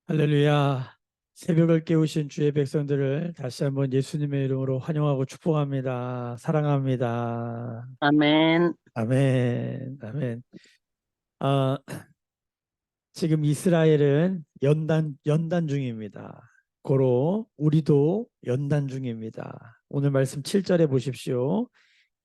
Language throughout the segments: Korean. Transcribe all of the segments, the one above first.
할렐루야. 새벽을 깨우신 주의 백성들을 다시 한번 예수님의 이름으로 환영하고 축복합니다. 사랑합니다. 아멘. 아멘. 아멘. 아, 지금 이스라엘은 연단 중입니다. 고로 우리도 연단 중입니다. 오늘 말씀 7절에 보십시오.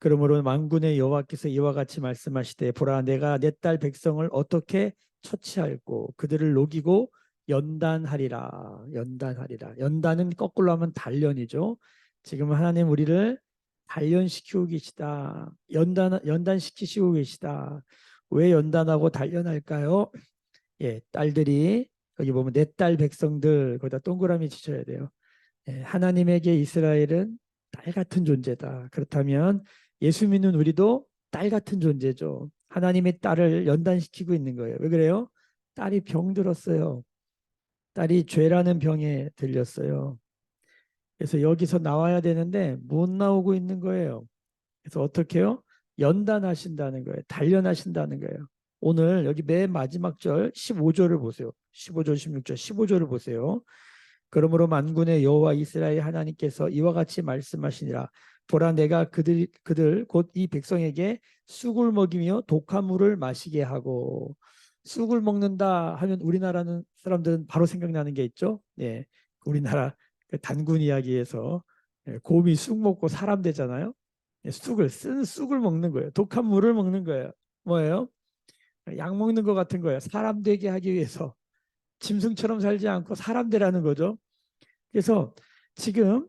그러므로 만군의 여호와께서 이와 같이 말씀하시되 보라 내가 내 딸 백성을 어떻게 처치할꼬 그들을 녹이고 연단하리라. 연단하리라. 연단은 거꾸로 하면 단련이죠. 지금 하나님 우리를 단련시키고 계시다. 연단시키시고 계시다. 왜 연단하고 단련할까요? 예, 딸들이 여기 보면 내 딸 백성들 거기다 동그라미 치셔야 돼요. 예, 하나님에게 이스라엘은 딸 같은 존재다. 그렇다면 예수 믿는 우리도 딸 같은 존재죠. 하나님의 딸을 연단시키고 있는 거예요. 왜 그래요? 딸이 병들었어요. 딸이 죄라는 병에 들렸어요. 그래서 여기서 나와야 되는데 못 나오고 있는 거예요. 그래서 어떻게 해요? 연단하신다는 거예요. 단련하신다는 거예요. 오늘 여기 맨 마지막 절 15절을 보세요. 15절, 16절, 15절을 보세요. 그러므로 만군의 여호와 이스라엘 하나님께서 이와 같이 말씀하시니라. 보라 내가 그들 곧 이 백성에게 쑥을 먹이며 독한 물을 마시게 하고. 쑥을 먹는다 하면 우리나라는 사람들은 바로 생각나는 게 있죠. 예, 우리나라 그 단군 이야기에서 곰이 쑥 먹고 사람 되잖아요. 예, 쓴 쑥을 먹는 거예요. 독한 물을 먹는 거예요. 뭐예요? 약 먹는 것 같은 거예요. 사람 되게 하기 위해서 짐승처럼 살지 않고 사람 되라는 거죠. 그래서 지금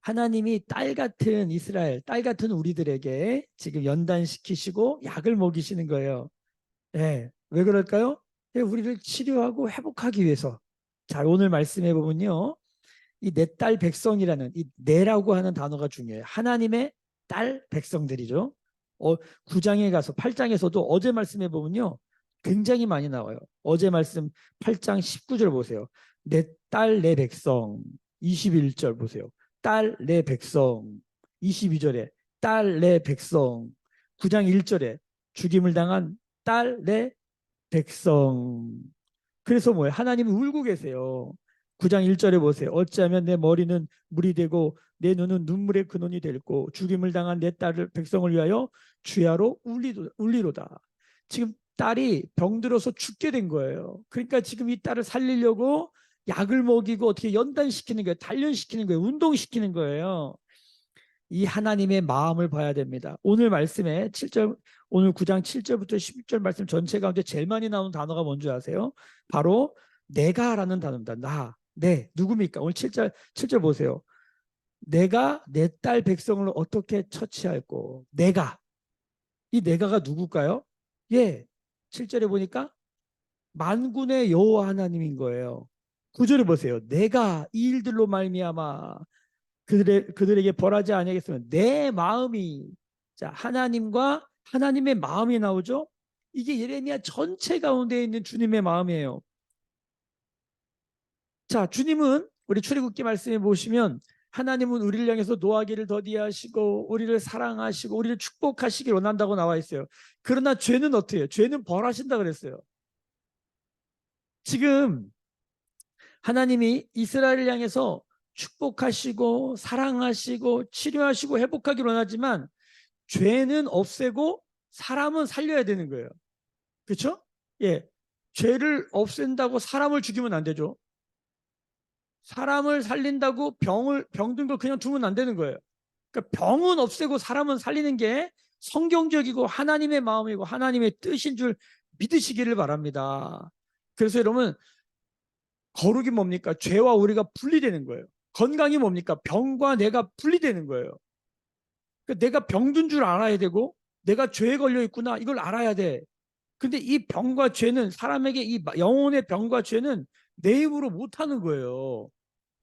하나님이 딸 같은 이스라엘, 딸 같은 우리들에게 지금 연단시키시고 약을 먹이시는 거예요. 예, 왜 그럴까요? 예, 우리를 치료하고 회복하기 위해서. 자, 오늘 말씀해 보면요. 이 내 딸 백성이라는 이 내라고 하는 단어가 중요해요. 하나님의 딸 백성들이죠. 9장에 가서 8장에서도 어제 말씀해 보면요. 굉장히 많이 나와요. 어제 말씀 8장 19절 보세요. 내 딸 내 백성 21절 보세요. 딸 내 백성 22절에 딸 내 백성 9장 1절에 죽임을 당한 딸 내 백성. 그래서 뭐예요? 하나님이 울고 계세요. 9장 1절에 보세요. 어찌하면 내 머리는 물이 되고 내 눈은 눈물의 근원이 될고 죽임을 당한 내 딸을 백성을 위하여 주야로 울리로다. 지금 딸이 병들어서 죽게 된 거예요. 그러니까 지금 이 딸을 살리려고 약을 먹이고 어떻게 연단시키는 거예요. 단련시키는 거예요. 운동시키는 거예요. 이 하나님의 마음을 봐야 됩니다. 오늘 말씀에 7절, 오늘 9장 7절부터 11절 말씀 전체 가운데 제일 많이 나오는 단어가 뭔지 아세요? 바로 내가라는 단어입니다. 누굽니까? 오늘 7절 보세요. 내가 내 딸 백성을 어떻게 처치할꼬? 이 내가가 누굴까요? 예, 7절에 보니까 만군의 여호와 하나님인 거예요. 9절에 보세요. 내가 이 일들로 말미암아 그들에게 벌하지 아니하겠으면 내 마음이. 자, 하나님과 하나님의 마음이 나오죠. 이게 예레미야 전체 가운데 있는 주님의 마음이에요. 자, 주님은 우리 출애굽기 말씀에 보시면 하나님은 우리를 향해서 노하기를 더디하시고 우리를 사랑하시고 우리를 축복하시길 원한다고 나와 있어요. 그러나 죄는 어떻게 해요? 죄는 벌하신다 그랬어요. 지금 하나님이 이스라엘을 향해서 축복하시고 사랑하시고 치료하시고 회복하기를 원하지만 죄는 없애고 사람은 살려야 되는 거예요. 그렇죠? 예. 죄를 없앤다고 사람을 죽이면 안 되죠. 사람을 살린다고 병든 걸 그냥 두면 안 되는 거예요. 그러니까 병은 없애고 사람은 살리는 게 성경적이고 하나님의 마음이고 하나님의 뜻인 줄 믿으시기를 바랍니다. 그래서 여러분 거룩이 뭡니까? 죄와 우리가 분리되는 거예요. 건강이 뭡니까? 병과 내가 분리되는 거예요. 그러니까 내가 병든 줄 알아야 되고 내가 죄에 걸려 있구나 이걸 알아야 돼. 근데 이 병과 죄는 사람에게 이 영혼의 병과 죄는 내 힘으로 못하는 거예요.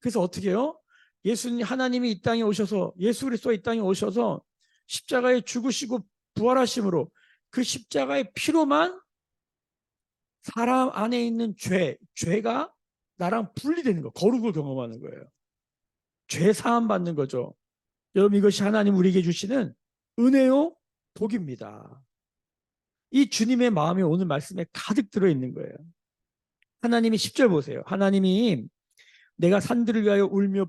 그래서 어떻게 해요? 예수님 하나님이 이 땅에 오셔서 예수 그리스도가 이 땅에 오셔서 십자가에 죽으시고 부활하심으로 그 십자가의 피로만 사람 안에 있는 죄가 나랑 분리되는 거, 거룩을 경험하는 거예요. 죄 사함 받는 거죠. 여러분 이것이 하나님 우리에게 주시는 은혜요 복입니다. 이 주님의 마음이 오늘 말씀에 가득 들어있는 거예요. 하나님이 10절 보세요. 하나님이 내가 산들을 위하여 울며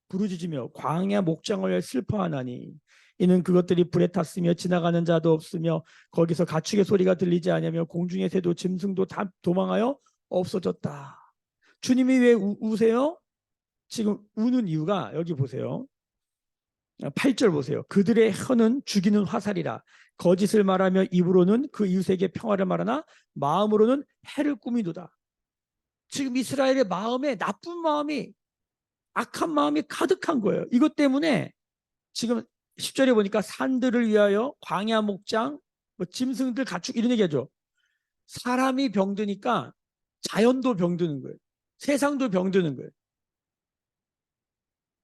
부르짖으며 광야 목장을 위하여 슬퍼하나니 이는 그것들이 불에 탔으며 지나가는 자도 없으며 거기서 가축의 소리가 들리지 않으며 공중의 새도 짐승도 다 도망하여 없어졌다. 주님이 왜 우세요? 지금 우는 이유가 여기 보세요. 8절 보세요. 그들의 혀는 죽이는 화살이라 거짓을 말하며 입으로는 그 이웃에게 평화를 말하나 마음으로는 해를 꾸미도다. 지금 이스라엘의 마음에 나쁜 마음이, 악한 마음이 가득한 거예요. 이것 때문에 지금 10절에 보니까 산들을 위하여 광야 목장, 뭐 짐승들 가축 이런 얘기하죠. 사람이 병드니까 자연도 병드는 거예요. 세상도 병드는 거예요.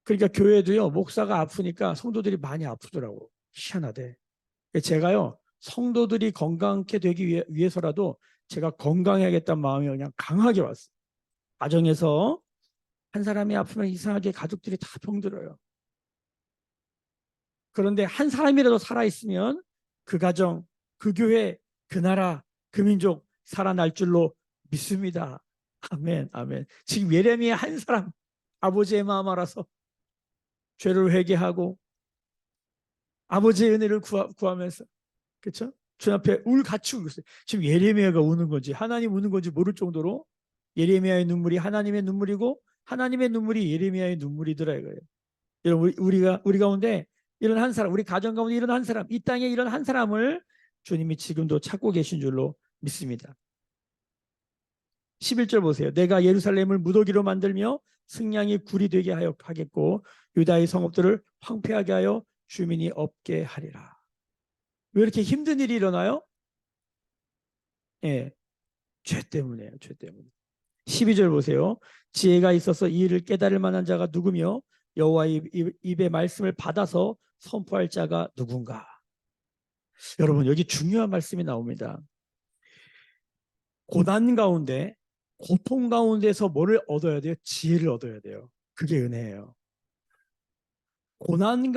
그러니까 교회도요, 목사가 아프니까 성도들이 많이 아프더라고. 희한하대. 제가요, 성도들이 건강케 되기 위해서라도 제가 건강해야겠다는 마음이 그냥 강하게 왔어요. 가정에서 한 사람이 아프면 이상하게 가족들이 다 병들어요. 그런데 한 사람이라도 살아있으면 그 가정, 그 교회, 그 나라, 그 민족 살아날 줄로 믿습니다. 아멘, 아멘. 지금 예레미야 한 사람, 아버지의 마음 알아서 죄를 회개하고 아버지의 은혜를 구하면서, 그렇죠? 주 앞에 같이 울고 있어요. 지금 예레미야가 우는 건지 하나님 우는 건지 모를 정도로 예레미야의 눈물이 하나님의 눈물이고 하나님의 눈물이 예레미야의 눈물이더라 이거예요. 여러분, 우리 가운데 이런 한 사람, 우리 가정 가운데 이런 한 사람, 이 땅에 이런 한 사람을 주님이 지금도 찾고 계신 줄로 믿습니다. 11절 보세요. 내가 예루살렘을 무더기로 만들며 승냥이 굴이 되게 하겠고 유다의 성읍들을 황폐하게 하여 주민이 없게 하리라. 왜 이렇게 힘든 일이 일어나요? 예, 죄 때문이에요. 죄 때문에. 12절 보세요. 지혜가 있어서 이 일을 깨달을 만한 자가 누구며 여호와의 입의 말씀을 받아서 선포할 자가 누군가. 여러분, 여기 중요한 말씀이 나옵니다. 고난 가운데, 고통 가운데서 뭐를 얻어야 돼요? 지혜를 얻어야 돼요. 그게 은혜예요. 고난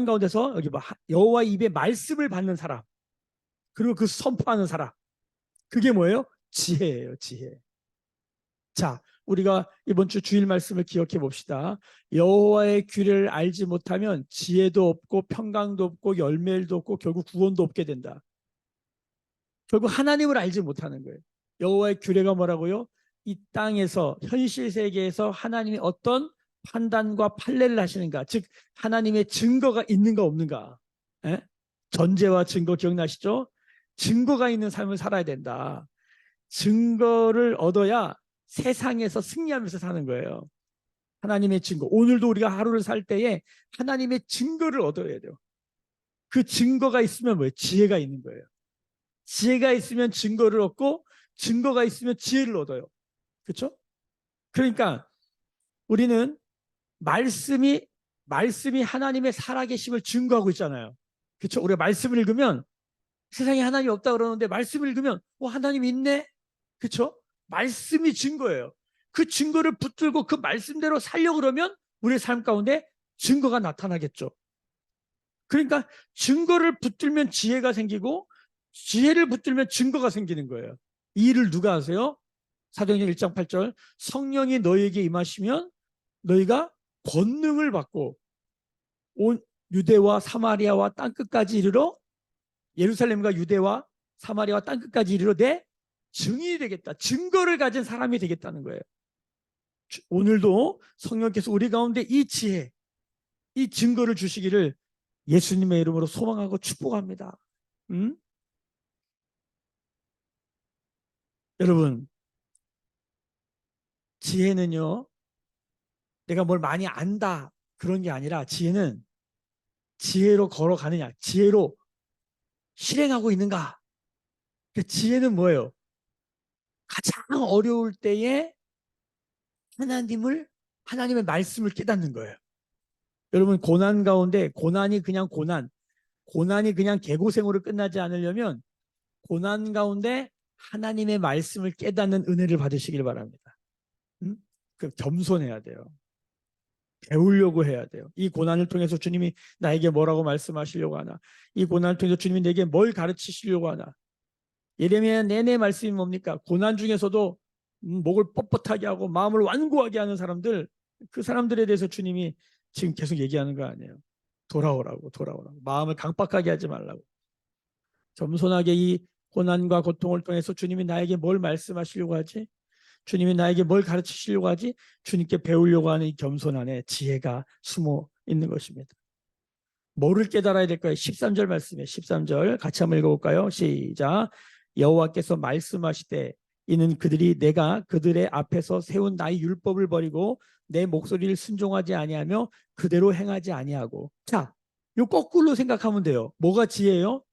가운데서 여기 여호와의 입의 말씀을 받는 사람, 그리고 그 선포하는 사람, 그게 뭐예요? 지혜예요. 지혜. 자, 우리가 이번 주 주일 말씀을 기억해 봅시다. 여호와의 규례를 알지 못하면 지혜도 없고 평강도 없고 열매도 없고 결국 구원도 없게 된다. 결국 하나님을 알지 못하는 거예요. 여호와의 규례가 뭐라고요? 이 땅에서 현실 세계에서 하나님이 어떤 판단과 판례를 하시는가, 즉 하나님의 증거가 있는가 없는가. 에? 전제와 증거 기억나시죠? 증거가 있는 삶을 살아야 된다. 증거를 얻어야 세상에서 승리하면서 사는 거예요. 하나님의 증거. 오늘도 우리가 하루를 살 때에 하나님의 증거를 얻어야 돼요. 그 증거가 있으면 뭐예요? 지혜가 있는 거예요. 지혜가 있으면 증거를 얻고 증거가 있으면 지혜를 얻어요. 그렇죠? 그러니까 우리는 말씀이 하나님의 살아계심을 증거하고 있잖아요. 그렇죠? 우리가 말씀을 읽으면 세상에 하나님이 없다 그러는데 말씀을 읽으면 하나님이 있네. 그렇죠? 말씀이 증거예요. 그 증거를 붙들고 그 말씀대로 살려고 그러면 우리의 삶 가운데 증거가 나타나겠죠. 그러니까 증거를 붙들면 지혜가 생기고 지혜를 붙들면 증거가 생기는 거예요. 이 일을 누가 하세요? 사도행전 1장 8절 성령이 너희에게 임하시면 너희가 권능을 받고 온 유대와 사마리아와 땅끝까지 이르러 예루살렘과 유대와 사마리아와 땅끝까지 이르러 내 증인이 되겠다. 증거를 가진 사람이 되겠다는 거예요. 오늘도 성령께서 우리 가운데 이 지혜, 이 증거를 주시기를 예수님의 이름으로 소망하고 축복합니다. 여러분, 지혜는요, 내가 뭘 많이 안다 그런 게 아니라 지혜는 지혜로 걸어가느냐, 지혜로 실행하고 있는가. 지혜는 뭐예요? 가장 어려울 때에 하나님의 말씀을 깨닫는 거예요. 여러분, 고난 가운데 고난이 그냥 개고생으로 끝나지 않으려면 고난 가운데 하나님의 말씀을 깨닫는 은혜를 받으시길 바랍니다. 그 겸손해야 돼요. 배우려고 해야 돼요. 이 고난을 통해서 주님이 나에게 뭐라고 말씀하시려고 하나? 이 고난을 통해서 주님이 내게 뭘 가르치시려고 하나? 예레미야 내내 말씀이 뭡니까? 고난 중에서도 목을 뻣뻣하게 하고 마음을 완고하게 하는 사람들, 그 사람들에 대해서 주님이 지금 계속 얘기하는 거 아니에요. 돌아오라고, 돌아오라고. 마음을 강박하게 하지 말라고. 겸손하게 이 고난과 고통을 통해서 주님이 나에게 뭘 말씀하시려고 하지? 주님이 나에게 뭘 가르치시려고 하지? 주님께 배우려고 하는 이 겸손 안에 지혜가 숨어 있는 것입니다. 뭐를 깨달아야 될까요? 13절 말씀이에요. 13절 같이 한번 읽어볼까요? 시작. 여호와께서 말씀하시되 이는 그들이 내가 그들의 앞에서 세운 나의 율법을 버리고 내 목소리를 순종하지 아니하며 그대로 행하지 아니하고. 자, 요 거꾸로 생각하면 돼요. 뭐가 지혜예요?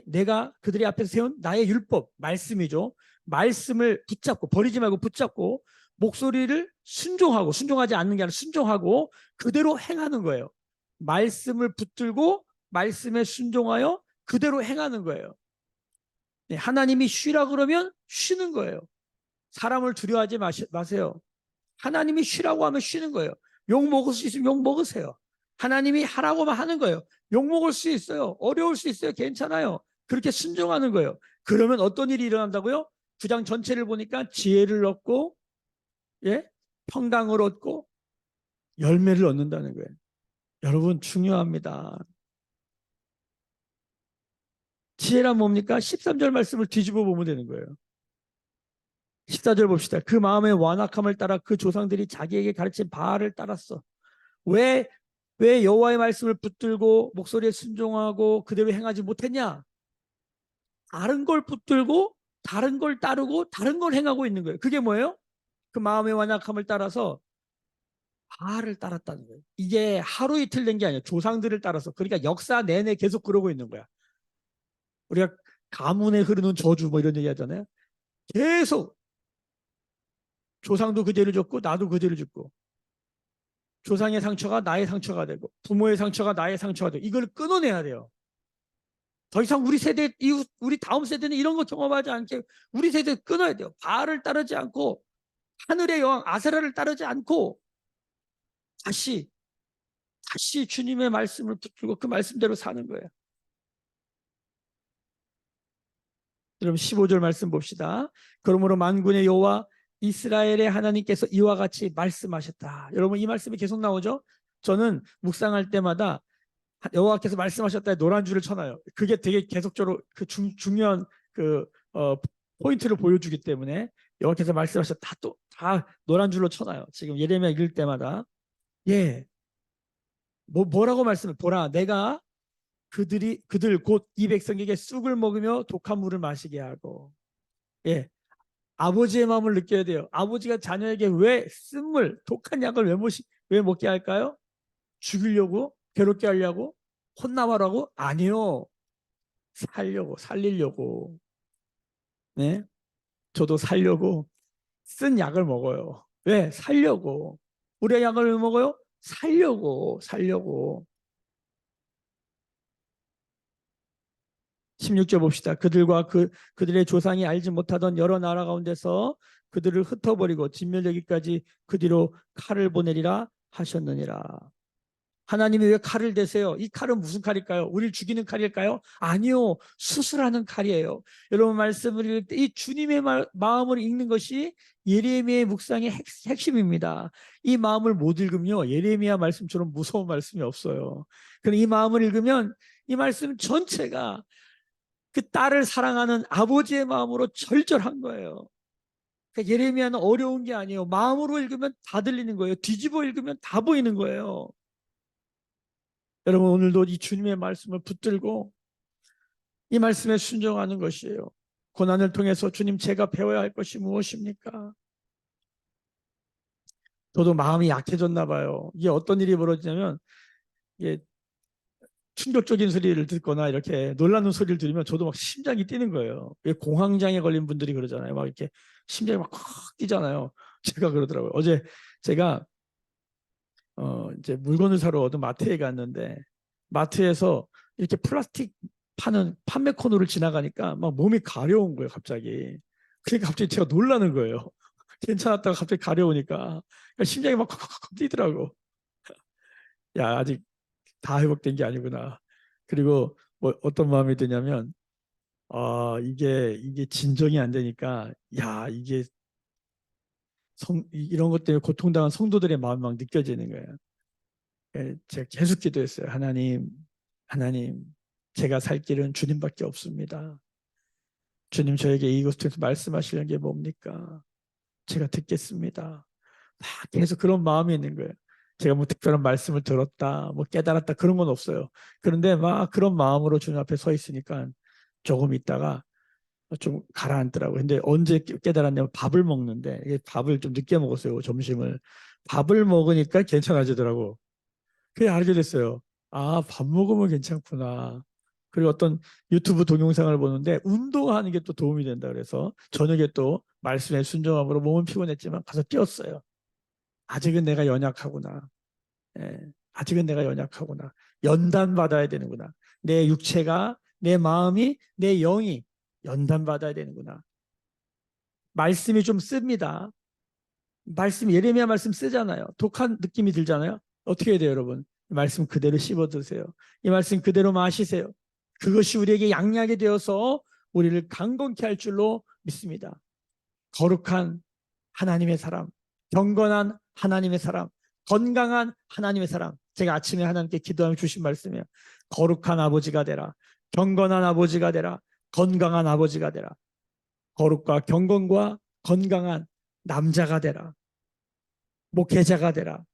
내가 그들의 앞에서 세운 나의 율법, 말씀이죠. 말씀을 붙잡고, 버리지 말고 붙잡고, 목소리를 순종하고, 순종하지 않는 게 아니라 순종하고 그대로 행하는 거예요. 말씀을 붙들고 말씀에 순종하여 그대로 행하는 거예요. 네, 하나님이 쉬라 그러면 쉬는 거예요. 사람을 두려워하지 마세요. 하나님이 쉬라고 하면 쉬는 거예요. 욕 먹을 수 있으면 욕 먹으세요. 하나님이 하라고만 하는 거예요. 욕 먹을 수 있어요. 어려울 수 있어요. 괜찮아요. 그렇게 순종하는 거예요. 그러면 어떤 일이 일어난다고요? 9장 전체를 보니까 지혜를 얻고, 예, 평강을 얻고 열매를 얻는다는 거예요. 여러분 중요합니다. 지혜란 뭡니까? 13절 말씀을 뒤집어 보면 되는 거예요. 14절 봅시다. 그 마음의 완악함을 따라 그 조상들이 자기에게 가르친 바알을 따랐어. 왜 여호와의 말씀을 붙들고 목소리에 순종하고 그대로 행하지 못했냐? 다른 걸 붙들고 다른 걸 따르고 다른 걸 행하고 있는 거예요. 그게 뭐예요? 그 마음의 완악함을 따라서 바알을 따랐다는 거예요. 이게 하루 이틀 된 게 아니에요. 조상들을 따라서. 그러니까 역사 내내 계속 그러고 있는 거야. 우리가 가문에 흐르는 저주 뭐 이런 얘기 하잖아요. 계속 조상도 그 죄를 졌고 나도 그 죄를 짓고 조상의 상처가 나의 상처가 되고 부모의 상처가 나의 상처가 되고 이걸 끊어내야 돼요. 더 이상 우리 세대 이후 우리 다음 세대는 이런 거 경험하지 않게 우리 세대 끊어야 돼요. 바알을 따르지 않고 하늘의 여왕 아세라를 따르지 않고 다시 주님의 말씀을 붙들고 그 말씀대로 사는 거예요. 여러분 15절 말씀 봅시다. 그러므로 만군의 여호와 이스라엘의 하나님께서 이와 같이 말씀하셨다. 여러분 이 말씀이 계속 나오죠. 저는 묵상할 때마다 여호와께서 말씀하셨다에 노란 줄을 쳐놔요. 그게 되게 계속적으로 그 중요한 그 포인트를 보여주기 때문에 여호와께서 말씀하셨다 또 다 노란 줄로 쳐놔요. 지금 예레미야 읽을 때마다 예 뭐라고 말씀을 보라 내가 그들 곧 이 백성에게 쑥을 먹으며 독한 물을 마시게 하고 예 아버지의 마음을 느껴야 돼요. 아버지가 자녀에게 왜 쓴물 독한 약을 왜 먹게 할까요? 죽이려고 괴롭게 하려고 혼나라고 아니요. 살리려고. 네? 저도 살려고 쓴 약을 먹어요. 왜? 살려고. 우리 약을 왜 먹어요? 살려고. 16절 봅시다. 그들과 그들의 조상이 알지 못하던 여러 나라 가운데서 그들을 흩어버리고 진멸되기까지 그 뒤로 칼을 보내리라 하셨느니라. 하나님이 왜 칼을 대세요? 이 칼은 무슨 칼일까요? 우리를 죽이는 칼일까요? 아니요. 수술하는 칼이에요. 여러분 말씀을 읽을 때 이 주님의 마음을 읽는 것이 예레미야의 묵상의 핵심입니다. 이 마음을 못 읽으면요. 예레미야 말씀처럼 무서운 말씀이 없어요. 그럼 이 마음을 읽으면 이 말씀 전체가 그 딸을 사랑하는 아버지의 마음으로 절절한 거예요. 그러니까 예레미야는 어려운 게 아니에요. 마음으로 읽으면 다 들리는 거예요. 뒤집어 읽으면 다 보이는 거예요. 여러분 오늘도 이 주님의 말씀을 붙들고 이 말씀에 순종하는 것이에요. 고난을 통해서 주님 제가 배워야 할 것이 무엇입니까? 저도 마음이 약해졌나 봐요. 이게 어떤 일이 벌어지냐면 이게 충격적인 소리를 듣거나 이렇게 놀라는 소리를 들으면 저도 막 심장이 뛰는 거예요. 공황장애 걸린 분들이 그러잖아요. 막 이렇게 심장이 막 뛰잖아요. 제가 그러더라고요. 어제 제가 이제 물건을 사러 어떤 마트에 갔는데 마트에서 이렇게 플라스틱 파는 판매 코너를 지나가니까 막 몸이 가려운 거예요, 갑자기. 그러니까 갑자기 제가 놀라는 거예요. 괜찮았다가 갑자기 가려우니까 그러니까 심장이 막 콱콱콱 뛰더라고. 야, 아직 다 회복된 게 아니구나. 그리고 뭐 어떤 마음이 드냐면 이게 진정이 안 되니까 야 이게 이런 것 때문에 고통당한 성도들의 마음이 막 느껴지는 거예요. 제가 계속 기도했어요. 하나님, 제가 살 길은 주님밖에 없습니다. 주님 저에게 이것을 통해서 말씀하시는 게 뭡니까? 제가 듣겠습니다. 막 계속 그런 마음이 있는 거예요. 제가 뭐 특별한 말씀을 들었다, 뭐 깨달았다 그런 건 없어요. 그런데 막 그런 마음으로 주님 앞에 서 있으니까 조금 있다가 좀 가라앉더라고요. 근데 언제 깨달았냐면 밥을 먹는데 이게 밥을 좀 늦게 먹었어요. 점심을. 밥을 먹으니까 괜찮아지더라고. 그게 알게 됐어요. 아, 밥 먹으면 괜찮구나. 그리고 어떤 유튜브 동영상을 보는데 운동하는 게 또 도움이 된다 그래서 저녁에 또 말씀에 순종함으로 몸은 피곤했지만 가서 뛰었어요. 아직은 내가 연약하구나. 예, 아직은 내가 연약하구나. 연단받아야 되는구나. 내 육체가, 내 마음이, 내 영이 연단받아야 되는구나. 말씀이 좀 씁니다. 예레미야 말씀 쓰잖아요. 독한 느낌이 들잖아요. 어떻게 해야 돼요, 여러분? 이 말씀 그대로 씹어 드세요. 이 말씀 그대로 마시세요. 그것이 우리에게 양약이 되어서 우리를 강건케 할 줄로 믿습니다. 거룩한 하나님의 사람, 경건한 하나님의 사람, 건강한 하나님의 사람. 제가 아침에 하나님께 기도하며 주신 말씀이에요. 거룩한 아버지가 되라. 경건한 아버지가 되라. 건강한 아버지가 되라. 거룩과 경건과 건강한 남자가 되라. 목회자가 되라.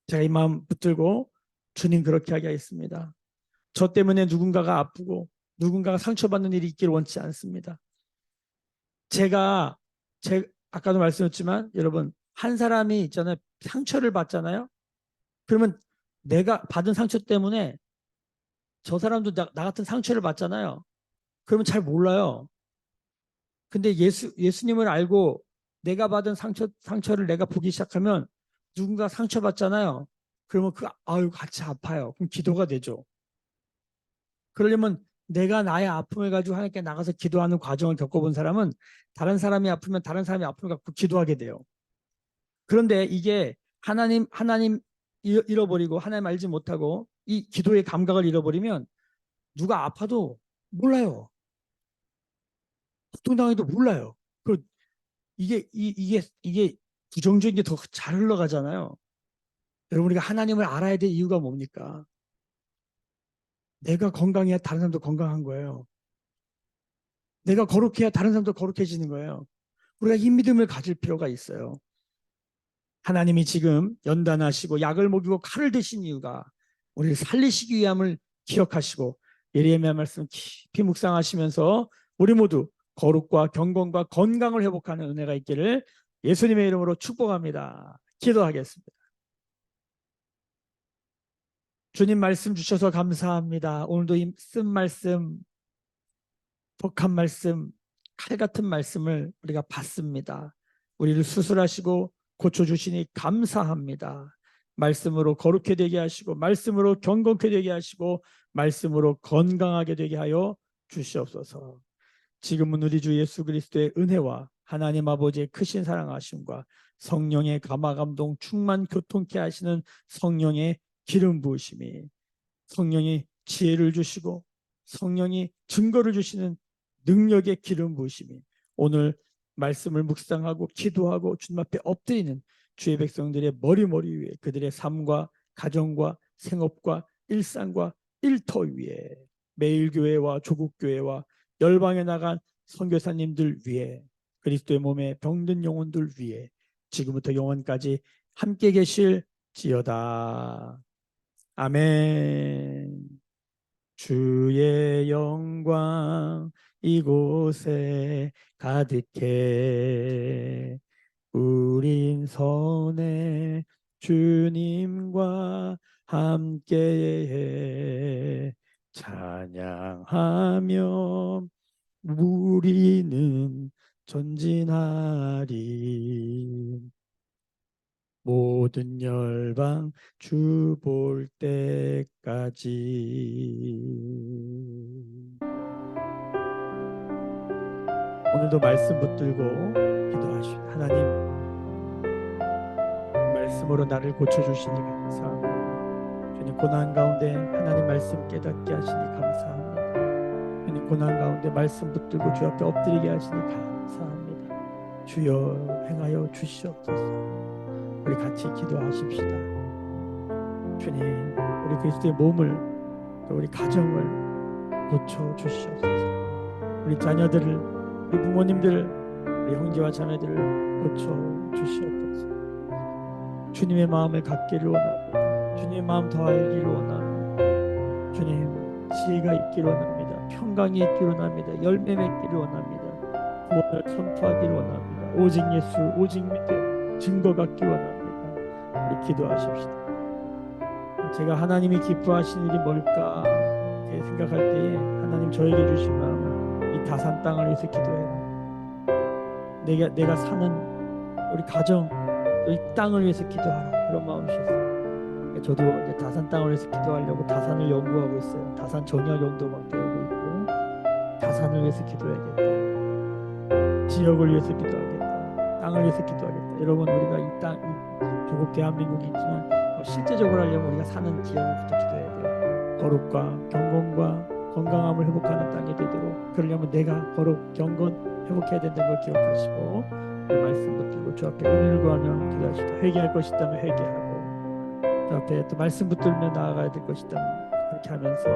제가 이 마음 붙들고 주님 그렇게 하게 하겠습니다. 저 때문에 누군가가 아프고 누군가가 상처받는 일이 있기를 원치 않습니다. 제가 아까도 말씀드렸지만 여러분 한 사람이 있잖아요. 상처를 받잖아요. 그러면 내가 받은 상처 때문에 저 사람도 나 같은 상처를 받잖아요. 그러면 잘 몰라요. 근데 예수님을 알고 내가 받은 상처를 내가 보기 시작하면 누군가 상처받잖아요. 그러면 아유 같이 아파요. 그럼 기도가 되죠. 그러려면 내가 나의 아픔을 가지고 하나님께 나가서 기도하는 과정을 겪어본 사람은 다른 사람이 아프면 다른 사람이 아픔을 갖고 기도하게 돼요. 그런데 이게 하나님 잃어버리고 하나님 알지 못하고 이 기도의 감각을 잃어버리면 누가 아파도 몰라요. 고통당해도 몰라요. 그 이게 부정적인 게 더 잘 흘러가잖아요. 여러분 우리가 하나님을 알아야 될 이유가 뭡니까? 내가 건강해야 다른 사람도 건강한 거예요. 내가 거룩해야 다른 사람도 거룩해지는 거예요. 우리가 이 믿음을 가질 필요가 있어요. 하나님이 지금 연단하시고 약을 먹이고 칼을 드신 이유가 우리를 살리시기 위함을 기억하시고 예레미야 말씀 깊이 묵상하시면서 우리 모두 거룩과 경건과 건강을 회복하는 은혜가 있기를 예수님의 이름으로 축복합니다. 기도하겠습니다. 주님 말씀 주셔서 감사합니다. 오늘도 쓴 말씀, 독한 말씀, 칼 같은 말씀을 우리가 받습니다. 우리를 수술하시고 고쳐주시니 감사합니다. 말씀으로 거룩해 되게 하시고 말씀으로 경건케 되게 하시고 말씀으로 건강하게 되게 하여 주시옵소서. 지금은 우리 주 예수 그리스도의 은혜와 하나님 아버지의 크신 사랑하심과 성령의 감화감동 충만 교통케 하시는 성령의 기름 부으심이 성령이 지혜를 주시고 성령이 증거를 주시는 능력의 기름 부으심이 오늘 말씀을 묵상하고 기도하고 주님 앞에 엎드리는 주의 백성들의 머리 위에 그들의 삶과 가정과 생업과 일상과 일터 위에 매일 교회와 조국 교회와 열방에 나간 선교사님들 위에 그리스도의 몸에 병든 영혼들 위에 지금부터 영원까지 함께 계실지어다. 아멘. 주의 영광 이곳에 가득해 우린 선해 주님과 함께해 찬양하며 우리는 전진하리 모든 열방 주 볼 때까지. 오늘도 말씀 붙들고 기도하십시오. 하나님 말씀으로 나를 고쳐주시니 감사합니다. 주님 고난 가운데 하나님 말씀 깨닫게 하시니 감사합니다. 주님 고난 가운데 말씀 붙들고 주 앞에 엎드리게 하시니 감사합니다. 주여 행하여 주시옵소서. 우리 같이 기도하십시다. 주님, 우리 그리스도의 몸을 또 우리 가정을 고쳐 주시옵소서. 우리 자녀들을, 우리 부모님들, 우리 형제와 자매들을 고쳐 주시옵소서. 주님의 마음을 갖기를 원합니다. 주님의 마음 더 알기를 원합니다. 주님, 지혜가 있기를 원합니다. 평강이 있기를 원합니다. 열매 맺기를 원합니다. 구원을 선포하기를 원합니다. 오직 예수, 오직 믿음, 증거 갖기 원합니다. 우리 기도하십시다. 제가 하나님이 기뻐하시는 일이 뭘까 이렇게 생각할 때에 하나님 저에게 주신 마음은 이 다산 땅을 위해서 기도해라. 내가 사는 우리 가정, 이 땅을 위해서 기도하라. 그런 마음이셨어요. 저도 이제 다산 땅을 위해서 기도하려고 다산을 연구하고 있어요. 다산 전혀 용도 막 배우고 있고, 다산을 위해서 기도해야겠다. 지역을 위해서 기도하겠다. 땅을 위해서 기도하겠다. 여러분, 우리가 이 땅, 조국 대한민국이 있지만 실제적으로 하려면 우리가 사는 지역부터 기도해야 돼요. 거룩과 경건과 건강함을 회복하는 땅이 되도록, 그러려면 내가 거룩, 경건 회복해야 된다는 걸 기억하시고 말씀 붙들고 주 앞에 은혜를 구하며 기도하시다. 회개할 것이 있다면 회개하고, 주 앞에 또 말씀 붙들며 나아가야 될 것이 있다면 그렇게 하면서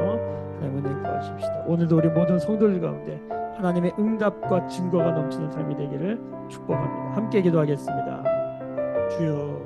하나님 은혜 구하십시다. 오늘도 우리 모든 성도들 가운데 하나님의 응답과 증거가 넘치는 삶이 되기를 축복합니다. 함께 기도하겠습니다. 주여